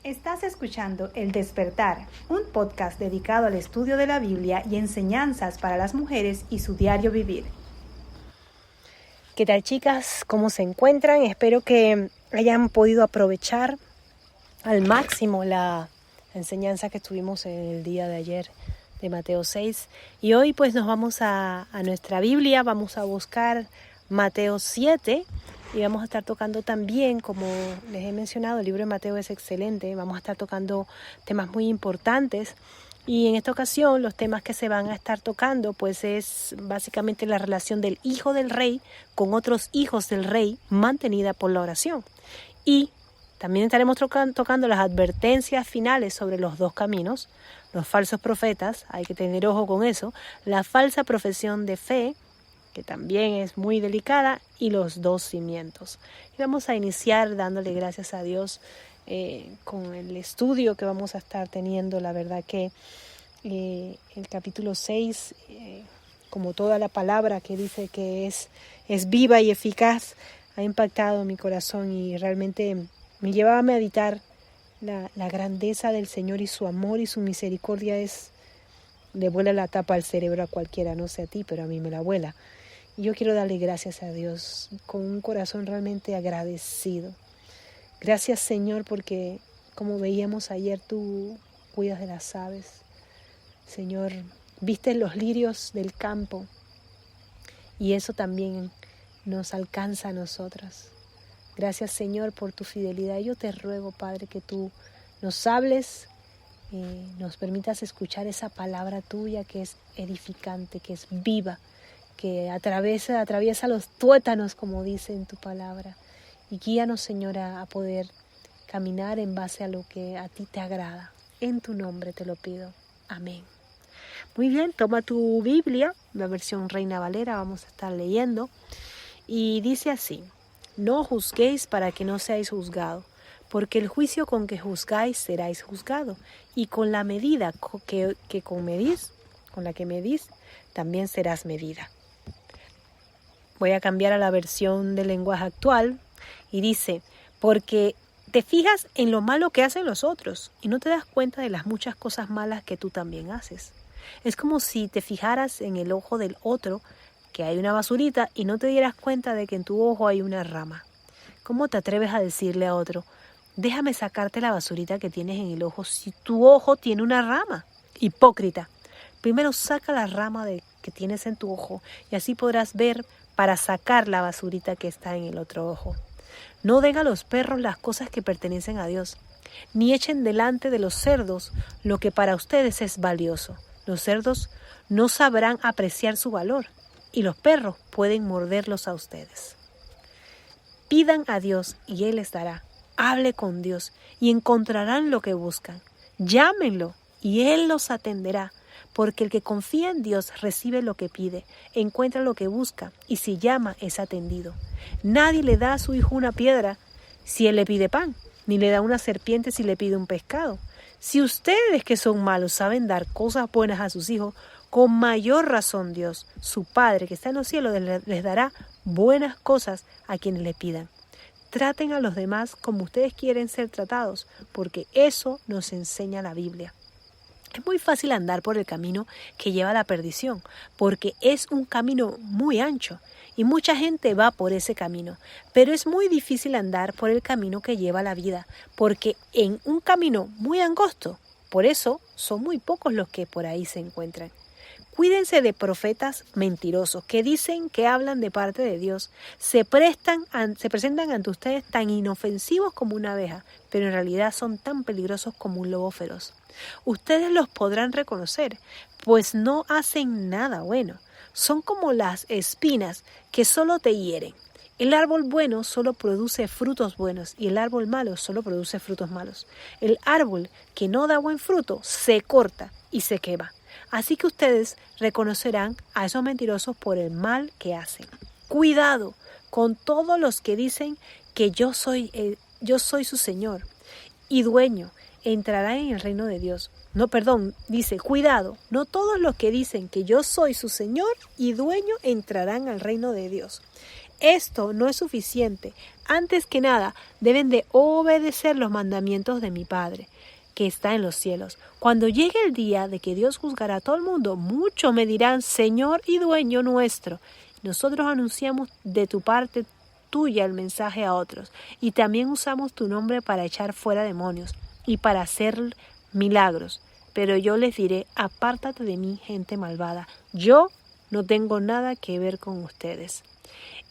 Estás escuchando El Despertar, un podcast dedicado al estudio de la Biblia y enseñanzas para las mujeres y su diario vivir. ¿Qué tal, chicas? ¿Cómo se encuentran? Espero que hayan podido aprovechar al máximo la enseñanza que tuvimos en el día de ayer de Mateo 6. Y hoy pues nos vamos a nuestra Biblia, vamos a buscar Mateo 7 y vamos a estar tocando también, como les he mencionado, el libro de Mateo es excelente, vamos a estar tocando temas muy importantes. Y en esta ocasión los temas que se van a estar tocando pues es básicamente la relación del hijo del rey con otros hijos del rey mantenida por la oración. Y también estaremos tocando las advertencias finales sobre los dos caminos, los falsos profetas, hay que tener ojo con eso, la falsa profesión de fe, que también es muy delicada, y los dos cimientos. Y vamos a iniciar dándole gracias a Dios con el estudio que vamos a estar teniendo. La verdad que el capítulo 6, como toda la palabra que dice que es viva y eficaz, ha impactado mi corazón y realmente me lleva a meditar la grandeza del Señor y su amor y su misericordia le vuela la tapa al cerebro a cualquiera, no sé a ti, pero a mí me la vuela. Y yo quiero darle gracias a Dios con un corazón realmente agradecido. Gracias, Señor, porque como veíamos ayer, tú cuidas de las aves. Señor, vistes los lirios del campo y eso también nos alcanza a nosotras. Gracias, Señor, por tu fidelidad. Yo te ruego, Padre, que tú nos hables, nos permitas escuchar esa palabra tuya que es edificante, que es viva, que atraviesa los tuétanos, como dice en tu palabra. Y guíanos, Señora, a poder caminar en base a lo que a ti te agrada. En tu nombre te lo pido. Amén. Muy bien, toma tu Biblia, la versión Reina Valera, vamos a estar leyendo. Y dice así: no juzguéis para que no seáis juzgados, porque el juicio con que juzgáis seráis juzgado, y con la medida con la que medís, también serás medida. Voy a cambiar a la versión del lenguaje actual y dice: porque te fijas en lo malo que hacen los otros y no te das cuenta de las muchas cosas malas que tú también haces. Es como si te fijaras en el ojo del otro, que hay una basurita, y no te dieras cuenta de que en tu ojo hay una rama. ¿Cómo te atreves a decirle a otro: déjame sacarte la basurita que tienes en el ojo, si tu ojo tiene una rama? Hipócrita. Primero saca la rama que tienes en tu ojo y así podrás ver para sacar la basurita que está en el otro ojo. No den a los perros las cosas que pertenecen a Dios, ni echen delante de los cerdos lo que para ustedes es valioso. Los cerdos no sabrán apreciar su valor, y los perros pueden morderlos a ustedes. Pidan a Dios y Él les dará. Hable con Dios y encontrarán lo que buscan. Llámenlo y Él los atenderá. Porque el que confía en Dios recibe lo que pide, encuentra lo que busca, y si llama es atendido. Nadie le da a su hijo una piedra si él le pide pan, ni le da una serpiente si le pide un pescado. Si ustedes que son malos saben dar cosas buenas a sus hijos, con mayor razón Dios, su Padre que está en los cielos, les dará buenas cosas a quienes le pidan. Traten a los demás como ustedes quieren ser tratados, porque eso nos enseña la Biblia. Es muy fácil andar por el camino que lleva a la perdición, porque es un camino muy ancho y mucha gente va por ese camino. Pero es muy difícil andar por el camino que lleva a la vida, porque en un camino muy angosto, por eso son muy pocos los que por ahí se encuentran. Cuídense de profetas mentirosos que dicen que hablan de parte de Dios. Se presentan ante ustedes tan inofensivos como una abeja, pero en realidad son tan peligrosos como un lobo feroz. Ustedes los podrán reconocer, pues no hacen nada bueno. Son como las espinas que solo te hieren. El árbol bueno solo produce frutos buenos y el árbol malo solo produce frutos malos. El árbol que no da buen fruto se corta y se quema. Así que ustedes reconocerán a esos mentirosos por el mal que hacen. Cuidado con todos los que dicen que yo soy su Señor y dueño, entrarán en el reino de Dios. Dice, cuidado, no todos los que dicen que yo soy su Señor y dueño entrarán al reino de Dios. esto no es suficiente. Antes que nada, deben de obedecer los mandamientos de mi Padre, que está en los cielos. Cuando llegue el día de que Dios juzgará a todo el mundo, muchos me dirán, Señor y dueño nuestro. Nosotros anunciamos de tu parte tuya el mensaje a otros, y también usamos tu nombre para echar fuera demonios y para hacer milagros. Pero yo les diré, apártate de mí, gente malvada. Yo no tengo nada que ver con ustedes.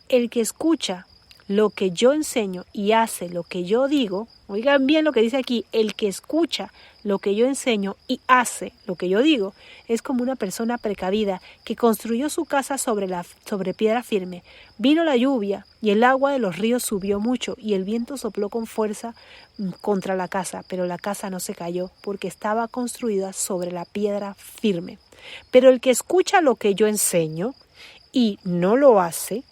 El que escucha lo que yo enseño y hace lo que yo digo, oigan bien lo que dice aquí, el que escucha lo que yo enseño y hace lo que yo digo, es como una persona precavida que construyó su casa sobre piedra firme. Vino la lluvia y el agua de los ríos subió mucho y el viento sopló con fuerza contra la casa, pero la casa no se cayó porque estaba construida sobre la piedra firme. Pero el que escucha lo que yo enseño y no lo hace,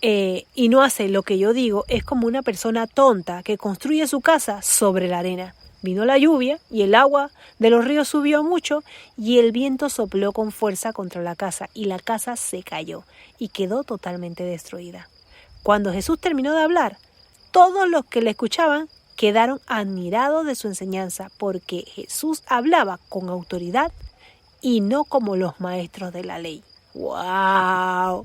y no hace lo que yo digo, es como una persona tonta que construye su casa sobre la arena. Vino la lluvia y el agua de los ríos subió mucho y el viento sopló con fuerza contra la casa y la casa se cayó y quedó totalmente destruida. Cuando Jesús terminó de hablar, todos los que le escuchaban quedaron admirados de su enseñanza porque Jesús hablaba con autoridad y no como los maestros de la ley. ¡Wow!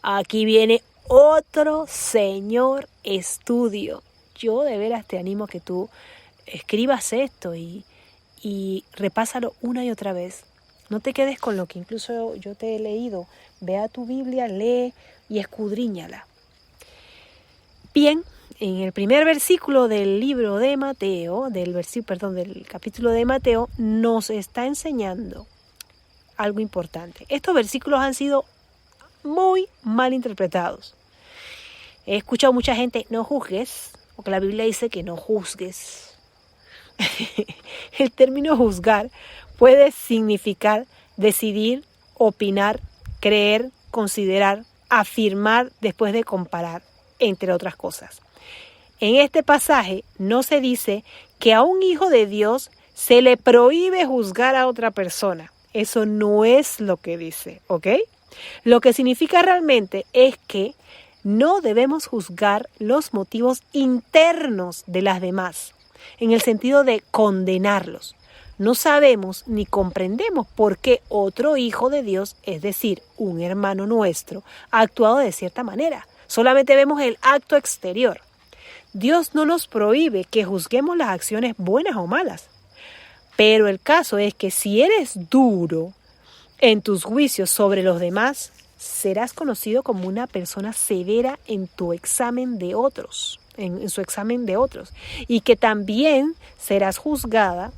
Aquí viene otro señor estudio. Yo de veras te animo a que tú escribas esto y repásalo una y otra vez. No te quedes con lo que incluso yo te he leído. Ve a tu Biblia, lee y escudriñala. Bien, en el primer versículo del libro de Mateo, del capítulo de Mateo, nos está enseñando algo importante. Estos versículos han sido muy mal interpretados. He escuchado mucha gente, no juzgues, porque la Biblia dice que no juzgues. El término juzgar puede significar decidir, opinar, creer, considerar, afirmar después de comparar, entre otras cosas. En este pasaje no se dice que a un hijo de Dios se le prohíbe juzgar a otra persona. Eso no es lo que dice, ¿ok? Lo que significa realmente es que no debemos juzgar los motivos internos de las demás, en el sentido de condenarlos. No sabemos ni comprendemos por qué otro hijo de Dios, es decir, un hermano nuestro, ha actuado de cierta manera. Solamente vemos el acto exterior. Dios no nos prohíbe que juzguemos las acciones buenas o malas. Pero el caso es que si eres duro en tus juicios sobre los demás, serás conocido como una persona severa en tu examen de otros, en su examen de otros, y que también serás juzgada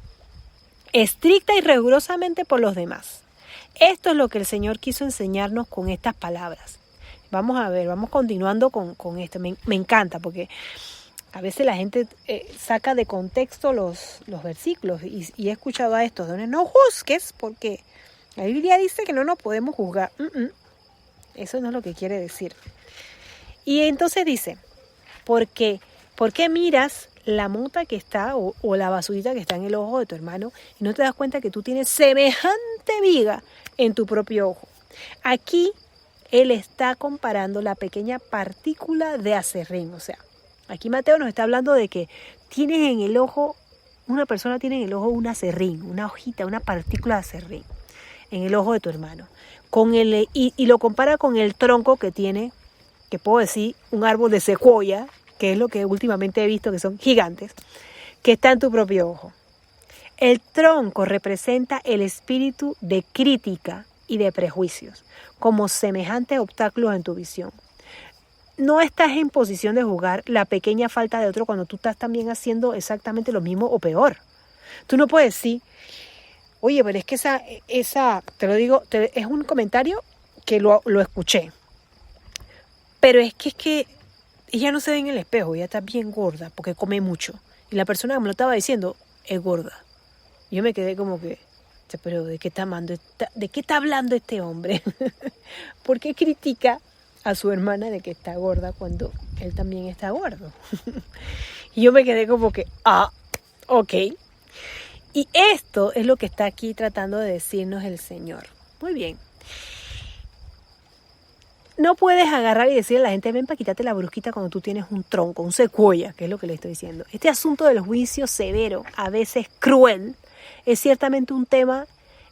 estricta y rigurosamente por los demás. Esto es lo que el Señor quiso enseñarnos con estas palabras. Vamos a ver, vamos continuando con esto. Me encanta porque a veces la gente saca de contexto los versículos y he escuchado a estos donde no juzgues porque la Biblia dice que no nos podemos juzgar. Eso no es lo que quiere decir. Y entonces dice, ¿por qué miras la mota que está o la basurita que está en el ojo de tu hermano y no te das cuenta que tú tienes semejante viga en tu propio ojo? Aquí él está comparando la pequeña partícula de aserrín. O sea, aquí Mateo nos está hablando de que una persona tiene en el ojo un aserrín, una hojita, una partícula de aserrín en el ojo de tu hermano. Y lo compara con el tronco que tiene, que puedo decir, un árbol de secuoya, que es lo que últimamente he visto que son gigantes, que está en tu propio ojo. El tronco representa el espíritu de crítica y de prejuicios, como semejantes obstáculos en tu visión. No estás en posición de juzgar la pequeña falta de otro cuando tú estás también haciendo exactamente lo mismo o peor. Tú no puedes decir, oye, pero es que esa te lo digo, es un comentario que lo escuché. Pero es que ella no se ve en el espejo, ella está bien gorda porque come mucho. Y la persona que me lo estaba diciendo es gorda. Yo me quedé como que, pero ¿de qué está hablando este hombre? ¿Por qué critica a su hermana de que está gorda cuando él también está gordo? Y yo me quedé como que, ok. Y esto es lo que está aquí tratando de decirnos el Señor. Muy bien. no puedes agarrar y decirle a la gente, ven para quitarte la brusquita cuando tú tienes un tronco, un secuoya, que es lo que le estoy diciendo. Este asunto del juicio severo, a veces cruel, es ciertamente un tema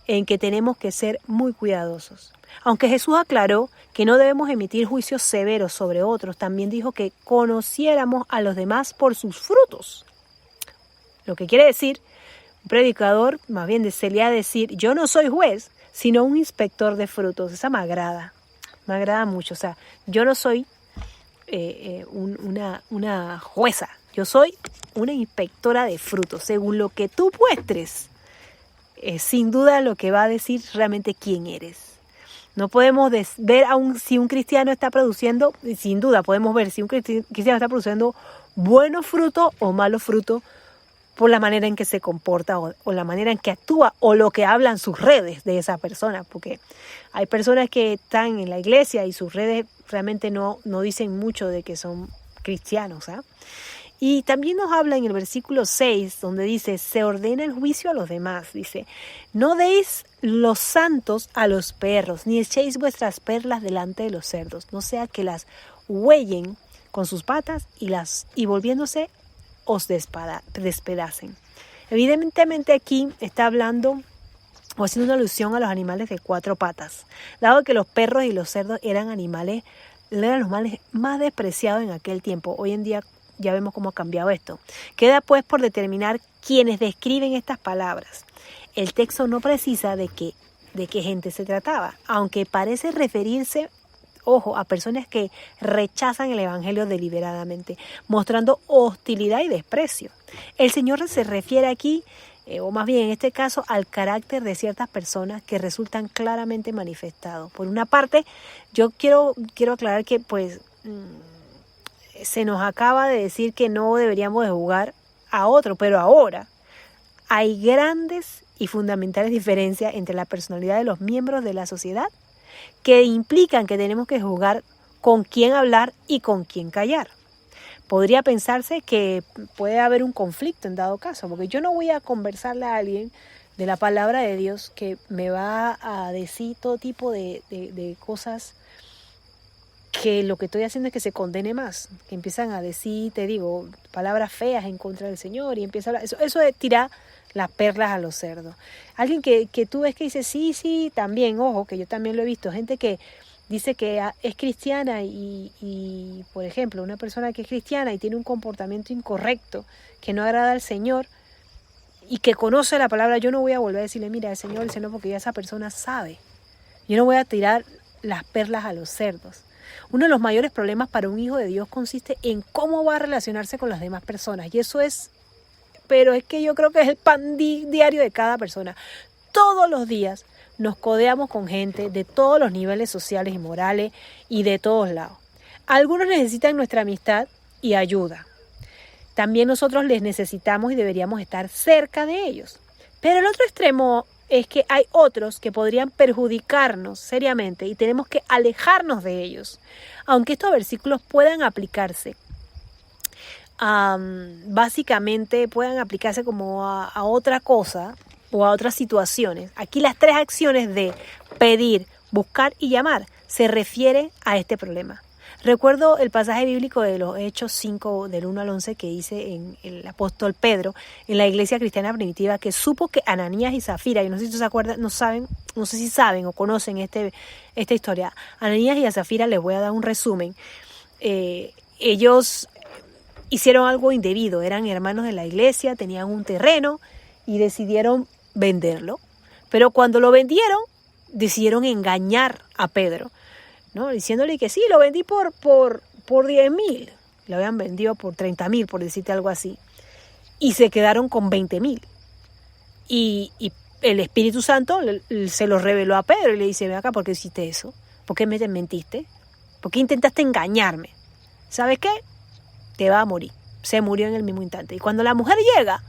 en que tenemos que ser muy cuidadosos. Aunque Jesús aclaró que no debemos emitir juicios severos sobre otros, también dijo que conociéramos a los demás por sus frutos. Lo que quiere decir, un predicador más bien desearía decir, yo no soy juez, sino un inspector de frutos. Esa me agrada mucho. O sea, yo no soy una jueza, yo soy una inspectora de frutos. Según lo que tú muestres, sin duda lo que va a decir realmente quién eres. No podemos ver si un cristiano está produciendo, sin duda podemos ver si un cristiano está produciendo buenos frutos o malos frutos por la manera en que se comporta o la manera en que actúa o lo que hablan sus redes de esa persona, porque hay personas que están en la iglesia y sus redes realmente no dicen mucho de que son cristianos, ¿ah? Y también nos habla en el versículo 6, donde dice, se ordena el juicio a los demás. Dice, no deis los santos a los perros, ni echéis vuestras perlas delante de los cerdos, no sea que las huellen con sus patas y volviéndose os despedacen. Evidentemente aquí está hablando o haciendo una alusión a los animales de 4 patas, dado que los perros y los cerdos eran los animales más despreciados en aquel tiempo. Hoy en día ya vemos cómo ha cambiado esto. Queda pues por determinar quiénes describen estas palabras. El texto no precisa de qué gente se trataba, aunque parece referirse, ojo, a personas que rechazan el evangelio deliberadamente, mostrando hostilidad y desprecio. El Señor se refiere aquí, o más bien en este caso, al carácter de ciertas personas que resultan claramente manifestados. Por una parte, yo quiero aclarar que pues se nos acaba de decir que no deberíamos de juzgar a otro, pero ahora hay grandes y fundamentales diferencias entre la personalidad de los miembros de la sociedad que implican que tenemos que juzgar con quién hablar y con quién callar. Podría pensarse que puede haber un conflicto en dado caso, porque yo no voy a conversarle a alguien de la palabra de Dios que me va a decir todo tipo de cosas que lo que estoy haciendo es que se condene más, que empiezan a decir, te digo, palabras feas en contra del Señor y empieza a hablar. Eso es tirar las perlas a los cerdos. Alguien que tú ves que dice, sí, también, ojo, que yo también lo he visto, gente que dice que es cristiana y, por ejemplo, una persona que es cristiana y tiene un comportamiento incorrecto, que no agrada al Señor y que conoce la palabra, yo no voy a volver a decirle, mira, el Señor, porque ya esa persona sabe. Yo no voy a tirar las perlas a los cerdos. Uno de los mayores problemas para un hijo de Dios consiste en cómo va a relacionarse con las demás personas. Y eso pero es que yo creo que es el pan diario de cada persona. Todos los días nos codeamos con gente de todos los niveles sociales y morales y de todos lados. Algunos necesitan nuestra amistad y ayuda. También nosotros les necesitamos y deberíamos estar cerca de ellos. Pero el otro extremo es que hay otros que podrían perjudicarnos seriamente y tenemos que alejarnos de ellos. Aunque estos versículos puedan aplicarse, básicamente puedan aplicarse como a otra cosa o a otras situaciones. Aquí las 3 acciones de pedir, buscar y llamar se refiere a este problema. Recuerdo el pasaje bíblico de los Hechos 5, del 1 al 11, que dice en el apóstol Pedro, en la iglesia cristiana primitiva, que supo que Ananías y Zafira, yo no sé si se acuerdan, no sé si saben o conocen esta historia. Ananías y a Zafira les voy a dar un resumen. Ellos hicieron algo indebido, eran hermanos de la iglesia, tenían un terreno y decidieron venderlo. Pero cuando lo vendieron, decidieron engañar a Pedro, ¿no? Diciéndole que sí, lo vendí por 10,000. Lo habían vendido por 30,000, por decirte algo así. Y se quedaron con 20,000. Y el Espíritu Santo se lo reveló a Pedro y le dice, ven acá, ¿por qué hiciste eso? ¿Por qué me mentiste? ¿Por qué intentaste engañarme? ¿Sabes qué? Te va a morir. Se murió en el mismo instante. Y cuando la mujer llega,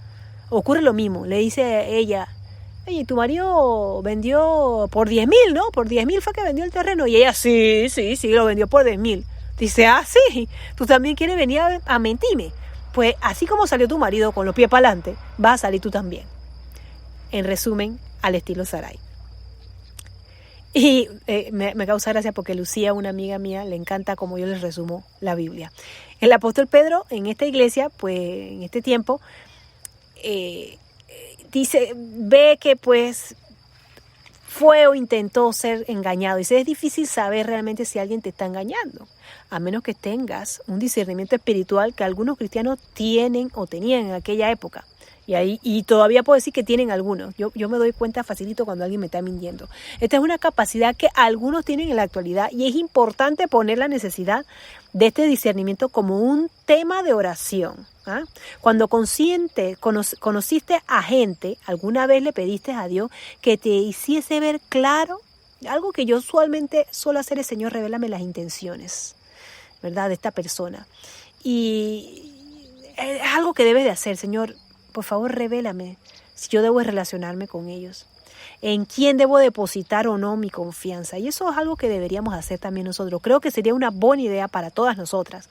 ocurre lo mismo. Le dice a ella, oye, tu marido vendió por 10,000, ¿no? Por 10,000 fue que vendió el terreno. Y ella, sí, lo vendió por 10,000. Dice, sí, tú también quieres venir a mentirme. Pues así como salió tu marido con los pies para adelante, vas a salir tú también. En resumen, al estilo Sarai. Y me causa gracia porque Lucía, una amiga mía, le encanta como yo les resumo la Biblia. El apóstol Pedro en esta iglesia, pues en este tiempo, ve que pues fue o intentó ser engañado. Dice, es difícil saber realmente si alguien te está engañando, a menos que tengas un discernimiento espiritual que algunos cristianos tienen o tenían en aquella época. Y todavía puedo decir que tienen algunos. Yo me doy cuenta facilito cuando alguien me está mintiendo. Esta es una capacidad que algunos tienen en la actualidad y es importante poner la necesidad de este discernimiento como un tema de oración. ¿Ah? Cuando conociste a gente, alguna vez le pediste a Dios que te hiciese ver claro. Algo que yo usualmente suelo hacer es, Señor, revélame las intenciones, ¿verdad?, de esta persona. Y es algo que debes de hacer, Señor. Por favor, revélame si yo debo relacionarme con ellos, en quién debo depositar o no mi confianza. Y eso es algo que deberíamos hacer también nosotros. Creo que sería una buena idea para todas nosotras.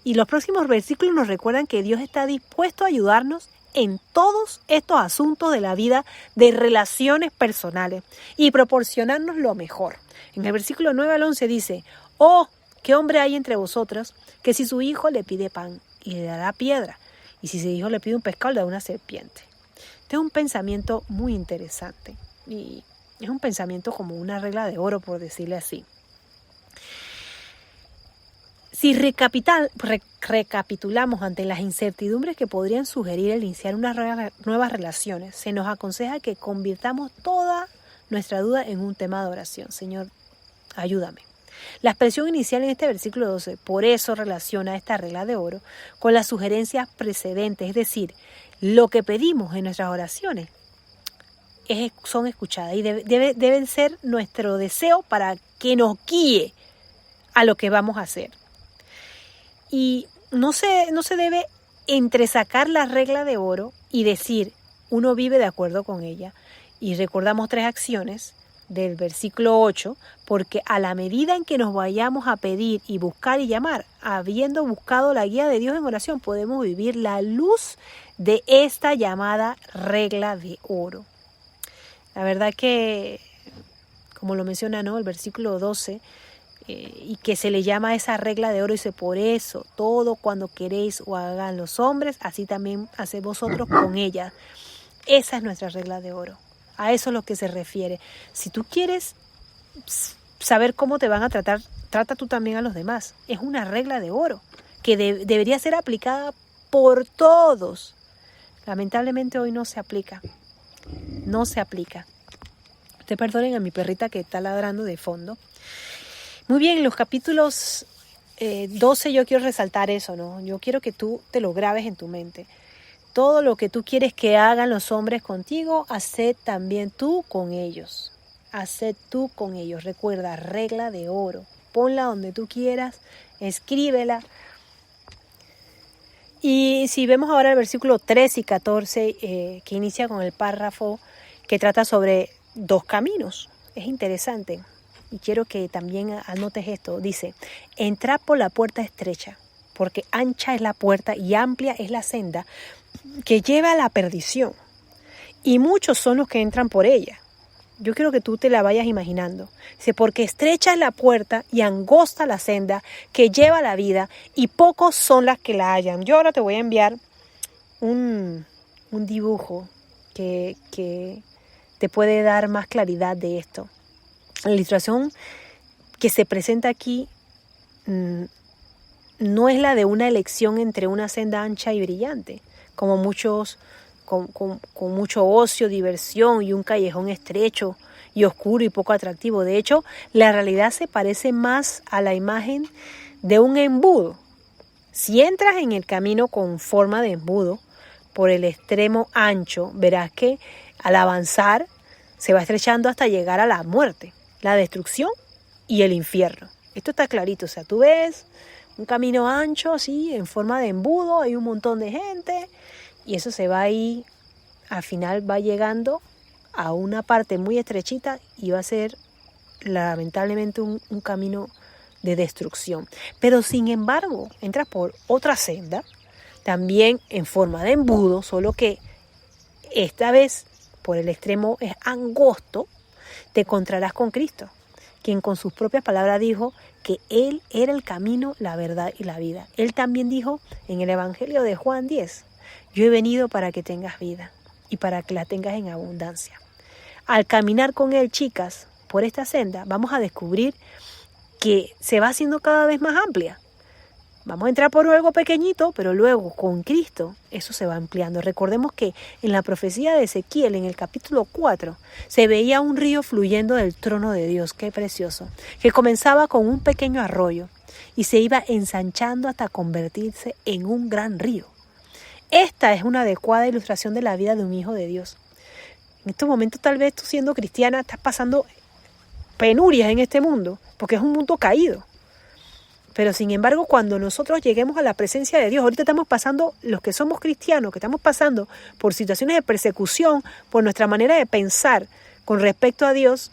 Y los próximos versículos nos recuerdan que Dios está dispuesto a ayudarnos en todos estos asuntos de la vida, de relaciones personales, y proporcionarnos lo mejor. En el versículo 9 al 11 dice, «Oh, ¿qué hombre hay entre vosotros que si su hijo le pide pan y le dará piedra? Y si su hijo le pide un pescado, le da una serpiente». Este es un pensamiento muy interesante y es un pensamiento como una regla de oro, por decirle así. Si recapitulamos ante las incertidumbres que podrían sugerir el iniciar unas nuevas relaciones, se nos aconseja que convirtamos toda nuestra duda en un tema de oración. Señor, ayúdame. La expresión inicial en este versículo 12, por eso relaciona esta regla de oro con las sugerencias precedentes, es decir, lo que pedimos en nuestras oraciones son escuchadas y deben ser nuestro deseo para que nos guíe a lo que vamos a hacer. Y no se debe entresacar la regla de oro y decir, uno vive de acuerdo con ella. Y recordamos 3 acciones del versículo 8, porque a la medida en que nos vayamos a pedir y buscar y llamar, habiendo buscado la guía de Dios en oración, podemos vivir la luz de esta llamada regla de oro. La verdad que, como lo menciona, ¿no?, el versículo 12, y que se le llama esa regla de oro, dice, por eso, todo cuando queréis o hagan los hombres, así también haced vosotros con ella. Esa es nuestra regla de oro. A eso es lo que se refiere. Si tú quieres saber cómo te van a tratar, trata tú también a los demás. Es una regla de oro que debería ser aplicada por todos. Lamentablemente hoy no se aplica. No se aplica. Te perdonen a mi perrita que está ladrando de fondo. Muy bien, en los capítulos 12 yo quiero resaltar eso, ¿no? Yo quiero que tú te lo grabes en tu mente. Todo lo que tú quieres que hagan los hombres contigo, haced también tú con ellos. Haced tú con ellos. Recuerda, regla de oro. Ponla donde tú quieras, escríbela. Y si vemos ahora el versículo 13 y 14, que inicia con el párrafo que trata sobre 2 caminos. Es interesante y quiero que también anotes esto. Dice, entrad por la puerta estrecha, porque ancha es la puerta y amplia es la senda que lleva a la perdición, y muchos son los que entran por ella. Yo quiero que tú te la vayas imaginando. Dice, porque estrecha es la puerta y angosta la senda que lleva a la vida, y pocos son las que la hallan. Yo ahora te voy a enviar un dibujo que te puede dar más claridad de esto. La ilustración que se presenta aquí no es la de una elección entre una senda ancha y brillante, como muchos con mucho ocio, diversión y un callejón estrecho y oscuro y poco atractivo. De hecho, la realidad se parece más a la imagen de un embudo. Si entras en el camino con forma de embudo por el extremo ancho, verás que al avanzar se va estrechando hasta llegar a la muerte, la destrucción y el infierno. Esto está clarito, o sea, tú ves un camino ancho así, en forma de embudo, hay un montón de gente y eso se va ahí, al final va llegando a una parte muy estrechita y va a ser lamentablemente un camino de destrucción. Pero sin embargo, entras por otra senda, también en forma de embudo, solo que esta vez por el extremo es angosto, te encontrarás con Cristo, quien con sus propias palabras dijo que Él era el camino, la verdad y la vida. Él también dijo en el Evangelio de Juan 10, yo he venido para que tengas vida y para que la tengas en abundancia. Al caminar con Él, chicas, por esta senda, vamos a descubrir que se va haciendo cada vez más amplia. Vamos a entrar por algo pequeñito, pero luego con Cristo eso se va ampliando. Recordemos que en la profecía de Ezequiel, en el capítulo 4, se veía un río fluyendo del trono de Dios, qué precioso, que comenzaba con un pequeño arroyo y se iba ensanchando hasta convertirse en un gran río. Esta es una adecuada ilustración de la vida de un hijo de Dios. En estos momentos, tal vez tú siendo cristiana estás pasando penurias en este mundo, porque es un mundo caído. Pero sin embargo, cuando nosotros lleguemos a la presencia de Dios, ahorita estamos pasando, los que somos cristianos, que estamos pasando por situaciones de persecución, por nuestra manera de pensar con respecto a Dios,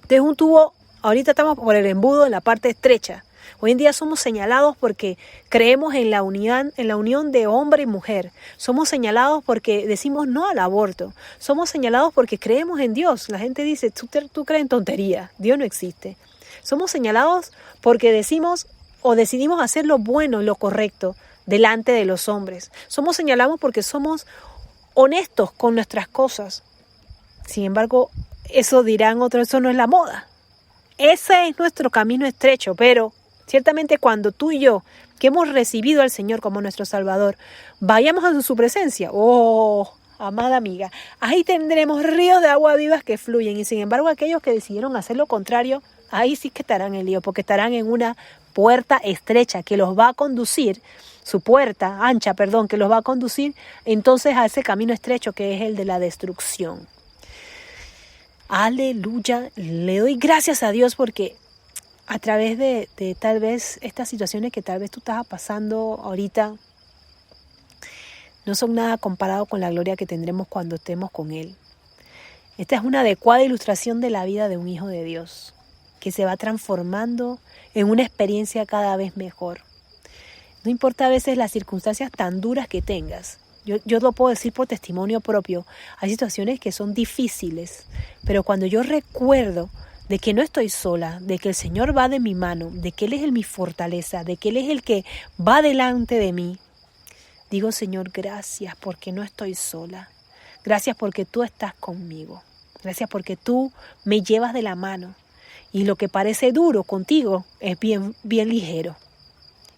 de un tubo, ahorita estamos por el embudo en la parte estrecha. Hoy en día somos señalados porque creemos en la unión de hombre y mujer. Somos señalados porque decimos no al aborto. Somos señalados porque creemos en Dios. La gente dice, tú crees en tontería, Dios no existe. Somos señalados porque decimos o decidimos hacer lo bueno y lo correcto delante de los hombres. Somos señalados porque somos honestos con nuestras cosas. Sin embargo, eso dirán otros, eso no es la moda. Ese es nuestro camino estrecho, pero ciertamente cuando tú y yo, que hemos recibido al Señor como nuestro Salvador, vayamos a su presencia, oh, amada amiga, ahí tendremos ríos de agua vivas que fluyen. Y sin embargo, aquellos que decidieron hacer lo contrario, ahí sí que estarán en lío, porque estarán en una puerta estrecha que los va a conducir, su puerta ancha, que los va a conducir entonces a ese camino estrecho que es el de la destrucción. Aleluya, le doy gracias a Dios porque a través de tal vez estas situaciones que tal vez tú estás pasando ahorita, no son nada comparado con la gloria que tendremos cuando estemos con Él. Esta es una adecuada ilustración de la vida de un hijo de Dios, que se va transformando en una experiencia cada vez mejor. No importa a veces las circunstancias tan duras que tengas. Yo lo puedo decir por testimonio propio. Hay situaciones que son difíciles, pero cuando yo recuerdo de que no estoy sola, de que el Señor va de mi mano, de que Él es mi fortaleza, de que Él es el que va delante de mí, digo, Señor, gracias porque no estoy sola. Gracias porque tú estás conmigo. Gracias porque tú me llevas de la mano. Y lo que parece duro contigo es bien ligero.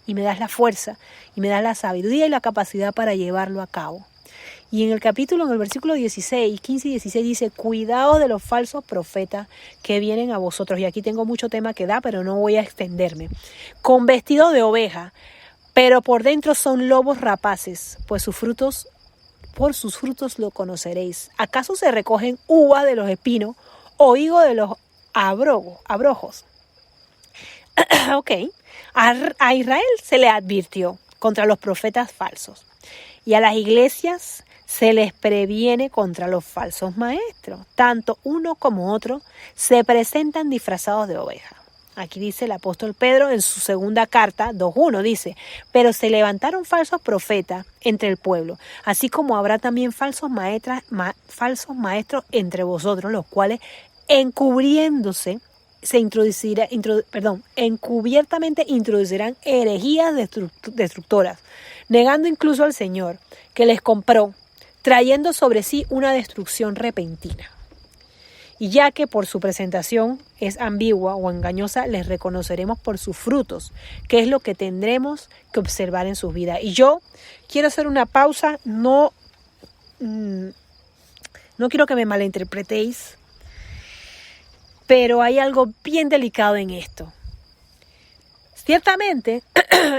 Y me das la fuerza, y me das la sabiduría y la capacidad para llevarlo a cabo. Y en el versículo 16, 15 y 16 dice, cuidado de los falsos profetas que vienen a vosotros. Y aquí tengo mucho tema que da, pero no voy a extenderme. Con vestido de oveja, pero por dentro son lobos rapaces, pues por sus frutos lo conoceréis. ¿Acaso se recogen uvas de los espinos o higo de los abrojos? Ok. A Israel se le advirtió contra los profetas falsos y a las iglesias se les previene contra los falsos maestros. Tanto uno como otro se presentan disfrazados de oveja. Aquí dice el apóstol Pedro en su segunda carta 2:1, dice, pero se levantaron falsos profetas entre el pueblo, así como habrá también falsos maestros entre vosotros, los cuales encubiertamente introducirán herejías destructoras, negando incluso al Señor que les compró, trayendo sobre sí una destrucción repentina. Y ya que por su presentación es ambigua o engañosa, les reconoceremos por sus frutos, que es lo que tendremos que observar en sus vidas. Y yo quiero hacer una pausa, no quiero que me malinterpretéis, pero hay algo bien delicado en esto. Ciertamente,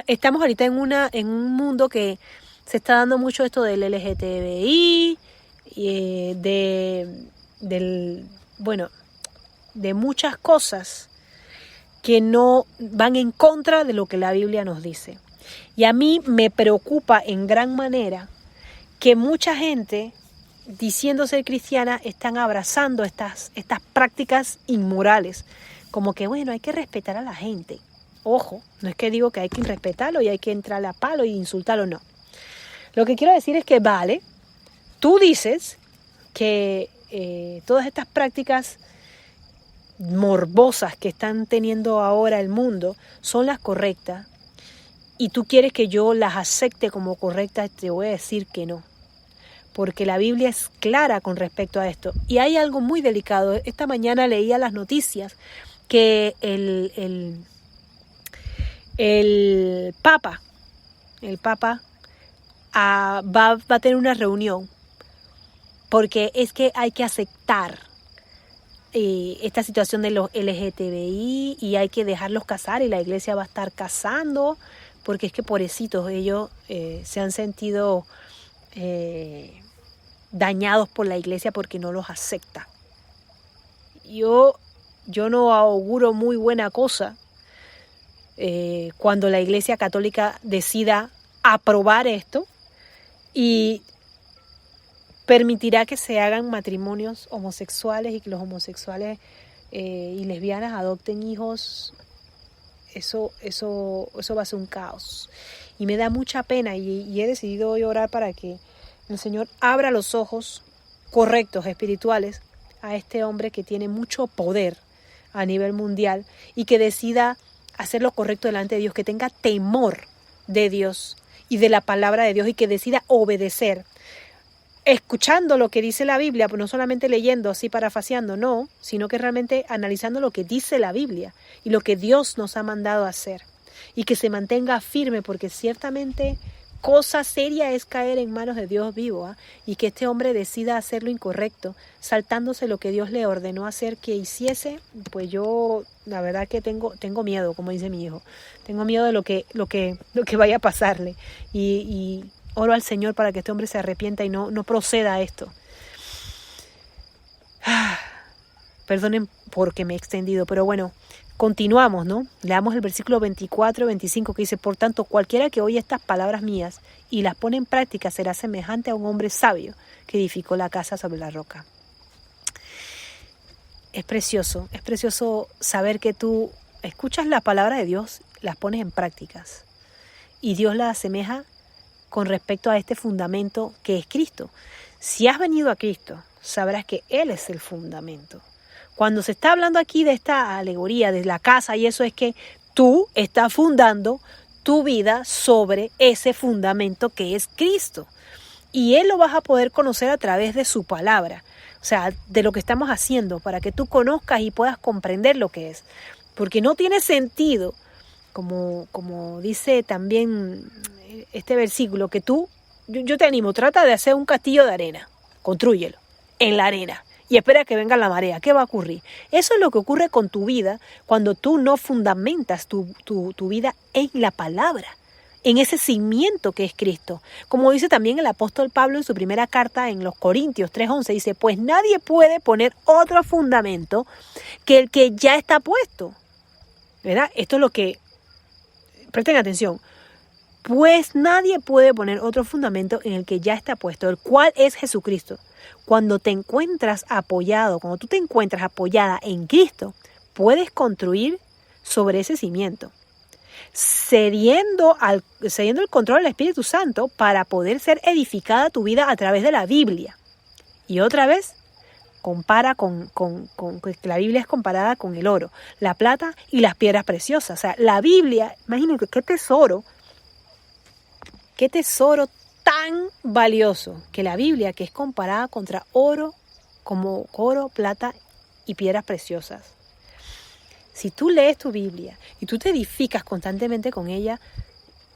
estamos ahorita en un mundo que se está dando mucho esto del LGTBI, de muchas cosas que no van en contra de lo que la Biblia nos dice. Y a mí me preocupa en gran manera que mucha gente, diciendo ser cristiana, están abrazando estas prácticas inmorales. Como que, hay que respetar a la gente. Ojo, no es que digo que hay que respetarlo y hay que entrarle a palo y insultarlo, no. Lo que quiero decir es que, vale, tú dices que todas estas prácticas morbosas que están teniendo ahora el mundo son las correctas y tú quieres que yo las acepte como correctas, te voy a decir que no. Porque la Biblia es clara con respecto a esto. Y hay algo muy delicado. Esta mañana leía las noticias que el Papa va a tener una reunión. Porque es que hay que aceptar esta situación de los LGTBI y hay que dejarlos casar y la iglesia va a estar casando. Porque es que pobrecitos, ellos se han sentido dañados por la iglesia porque no los acepta. Yo no auguro muy buena cosa cuando la iglesia católica decida aprobar esto y permitirá que se hagan matrimonios homosexuales y que los homosexuales y lesbianas adopten hijos. Eso va a ser un caos. Y me da mucha pena y he decidido hoy orar para que el Señor abra los ojos correctos, espirituales, a este hombre que tiene mucho poder a nivel mundial y que decida hacer lo correcto delante de Dios, que tenga temor de Dios y de la palabra de Dios y que decida obedecer, escuchando lo que dice la Biblia, pues no solamente leyendo así parafaseando, no, sino que realmente analizando lo que dice la Biblia y lo que Dios nos ha mandado a hacer y que se mantenga firme porque ciertamente cosa seria es caer en manos de Dios vivo, y que este hombre decida hacer lo incorrecto, saltándose lo que Dios le ordenó hacer que hiciese. Pues yo la verdad que tengo miedo, como dice mi hijo, tengo miedo de lo que vaya a pasarle y oro al Señor para que este hombre se arrepienta y no proceda a esto. Perdonen porque me he extendido, pero bueno, continuamos, ¿no? Leamos el versículo 24 y 25 que dice: por tanto, cualquiera que oye estas palabras mías y las pone en práctica será semejante a un hombre sabio que edificó la casa sobre la roca. Es precioso saber que tú escuchas la palabra de Dios, las pones en prácticas y Dios la asemeja con respecto a este fundamento que es Cristo. Si has venido a Cristo, sabrás que Él es el fundamento. Cuando se está hablando aquí de esta alegoría de la casa y eso, es que tú estás fundando tu vida sobre ese fundamento que es Cristo. Y Él lo vas a poder conocer a través de su palabra. O sea, de lo que estamos haciendo, para que tú conozcas y puedas comprender lo que es. Porque no tiene sentido, como dice también este versículo, que yo te animo, trata de hacer un castillo de arena, constrúyelo en la arena y espera que venga la marea. ¿Qué va a ocurrir? Eso es lo que ocurre con tu vida cuando tú no fundamentas tu vida en la palabra, en ese cimiento que es Cristo. Como dice también el apóstol Pablo en su primera carta en los Corintios 3:11, dice: pues nadie puede poner otro fundamento que el que ya está puesto. ¿Verdad? Esto es lo que... Presten atención. Pues nadie puede poner otro fundamento en el que ya está puesto, el cual es Jesucristo. Cuando tú te encuentras apoyada en Cristo, puedes construir sobre ese cimiento, cediendo el control del Espíritu Santo para poder ser edificada tu vida a través de la Biblia. Y otra vez, compara la Biblia es comparada con el oro, la plata y las piedras preciosas. O sea, la Biblia, imagínate qué tesoro tan valioso, que la Biblia, que es comparada contra oro, como oro, plata y piedras preciosas. Si tú lees tu Biblia y tú te edificas constantemente con ella,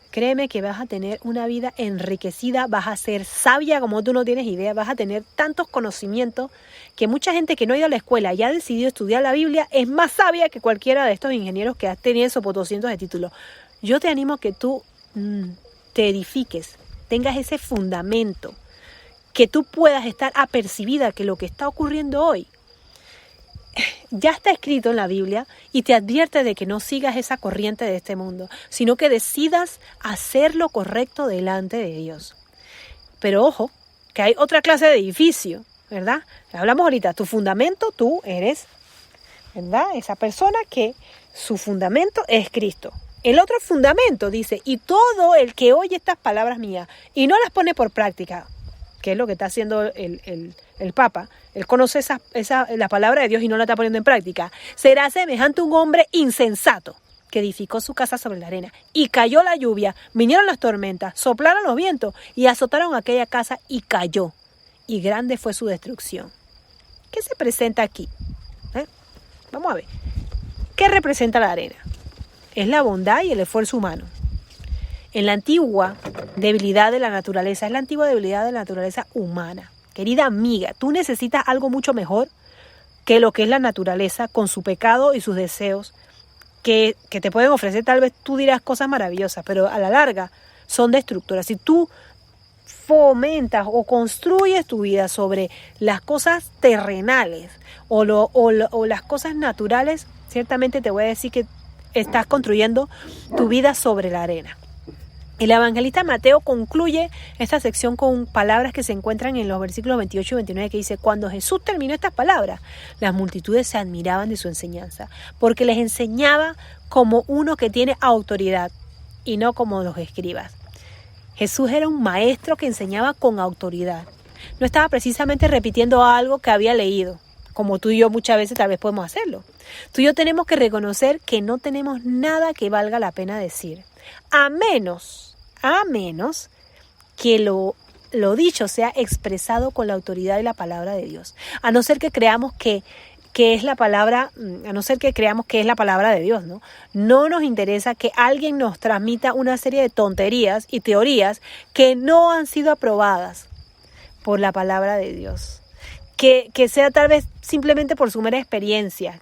créeme que vas a tener una vida enriquecida, vas a ser sabia como tú no tienes idea, vas a tener tantos conocimientos que mucha gente que no ha ido a la escuela y ha decidido estudiar la Biblia es más sabia que cualquiera de estos ingenieros que has tenido esos por 200 de títulos. Yo te animo a que tú te edifiques, tengas ese fundamento, que tú puedas estar apercibida que lo que está ocurriendo hoy ya está escrito en la Biblia y te advierte de que no sigas esa corriente de este mundo, sino que decidas hacer lo correcto delante de Dios. Pero ojo, que hay otra clase de edificio, ¿verdad? Hablamos ahorita, tu fundamento, tú eres, ¿verdad? Esa persona que su fundamento es Cristo. El otro fundamento dice: y todo el que oye estas palabras mías y no las pone por práctica, que es lo que está haciendo el Papa, él conoce la palabra de Dios y no la está poniendo en práctica, será semejante a un hombre insensato que edificó su casa sobre la arena, y cayó la lluvia, vinieron las tormentas, soplaron los vientos y azotaron aquella casa y cayó, y grande fue su destrucción. ¿Qué se presenta aquí? Vamos a ver. ¿Qué representa la arena? Es la bondad y el esfuerzo humano. En la antigua debilidad de la naturaleza, es la antigua debilidad de la naturaleza humana. Querida amiga, tú necesitas algo mucho mejor que lo que es la naturaleza con su pecado y sus deseos que te pueden ofrecer. Tal vez tú dirás cosas maravillosas, pero a la larga son destructoras. Si tú fomentas o construyes tu vida sobre las cosas terrenales o las cosas naturales, ciertamente te voy a decir que estás construyendo tu vida sobre la arena. El evangelista Mateo concluye esta sección con palabras que se encuentran en los versículos 28 y 29 que dice: cuando Jesús terminó estas palabras, las multitudes se admiraban de su enseñanza, porque les enseñaba como uno que tiene autoridad y no como los escribas. Jesús era un maestro que enseñaba con autoridad. No estaba precisamente repitiendo algo que había leído, como tú y yo muchas veces tal vez podemos hacerlo. Tú y yo tenemos que reconocer que no tenemos nada que valga la pena decir, a menos que lo dicho sea expresado con la autoridad de la palabra de Dios. A no ser que creamos que es la palabra, de Dios, ¿no? No nos interesa que alguien nos transmita una serie de tonterías y teorías que no han sido aprobadas por la palabra de Dios. Que sea tal vez simplemente por su mera experiencia.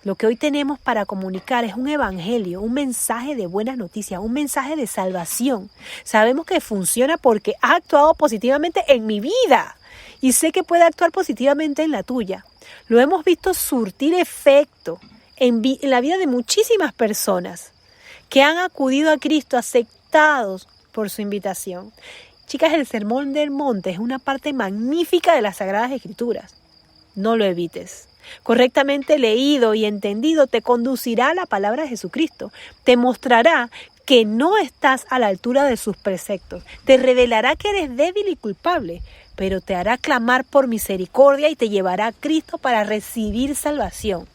Lo que hoy tenemos para comunicar es un evangelio, un mensaje de buenas noticias, un mensaje de salvación. Sabemos que funciona porque ha actuado positivamente en mi vida y sé que puede actuar positivamente en la tuya. Lo hemos visto surtir efecto en la vida de muchísimas personas que han acudido a Cristo aceptados por su invitación. Chicas, el Sermón del Monte es una parte magnífica de las Sagradas Escrituras. No lo evites. Correctamente leído y entendido te conducirá a la palabra de Jesucristo. Te mostrará que no estás a la altura de sus preceptos. Te revelará que eres débil y culpable, pero te hará clamar por misericordia y te llevará a Cristo para recibir salvación.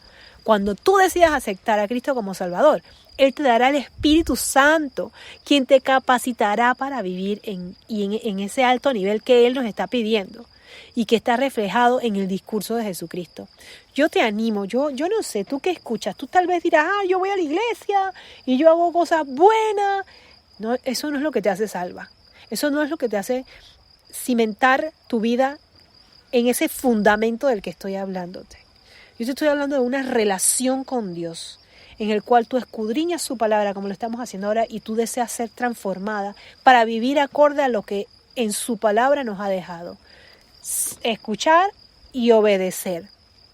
Cuando tú decidas aceptar a Cristo como Salvador, Él te dará el Espíritu Santo, quien te capacitará para vivir en ese alto nivel que Él nos está pidiendo y que está reflejado en el discurso de Jesucristo. Yo te animo, yo no sé, tú que escuchas, tú tal vez dirás, yo voy a la iglesia y yo hago cosas buenas. No, eso no es lo que te hace salva. Eso no es lo que te hace cimentar tu vida en ese fundamento del que estoy hablándote. Yo te estoy hablando de una relación con Dios, en el cual tú escudriñas su palabra como lo estamos haciendo ahora y tú deseas ser transformada para vivir acorde a lo que en su palabra nos ha dejado. Escuchar y obedecer.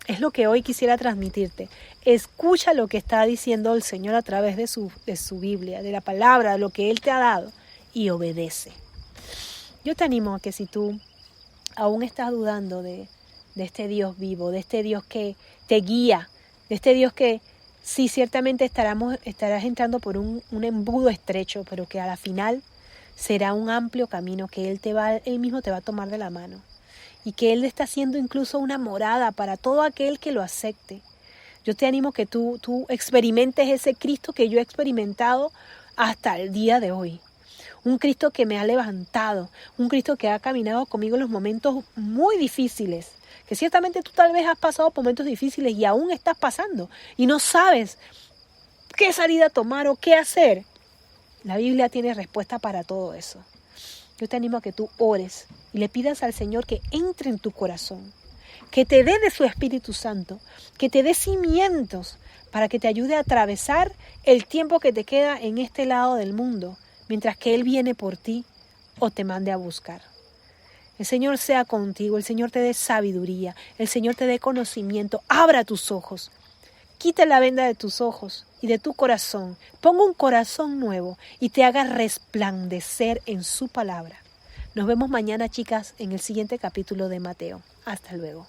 Es lo que hoy quisiera transmitirte. Escucha lo que está diciendo el Señor a través de su Biblia, de la palabra, de lo que Él te ha dado, y obedece. Yo te animo a que si tú aún estás dudando de este Dios vivo, de este Dios que te guía, de este Dios que sí ciertamente estarás entrando por un embudo estrecho, pero que a la final será un amplio camino que Él mismo te va a tomar de la mano. Y que Él está haciendo incluso una morada para todo aquel que lo acepte. Yo te animo que tú experimentes ese Cristo que yo he experimentado hasta el día de hoy. Un Cristo que me ha levantado, un Cristo que ha caminado conmigo en los momentos muy difíciles, que ciertamente tú tal vez has pasado por momentos difíciles y aún estás pasando y no sabes qué salida tomar o qué hacer. La Biblia tiene respuesta para todo eso. Yo te animo a que tú ores y le pidas al Señor que entre en tu corazón, que te dé de su Espíritu Santo, que te dé cimientos para que te ayude a atravesar el tiempo que te queda en este lado del mundo, mientras que Él viene por ti o te mande a buscar. El Señor sea contigo, el Señor te dé sabiduría, el Señor te dé conocimiento, abra tus ojos. Quita la venda de tus ojos y de tu corazón. Ponga un corazón nuevo y te haga resplandecer en su palabra. Nos vemos mañana, chicas, en el siguiente capítulo de Mateo. Hasta luego.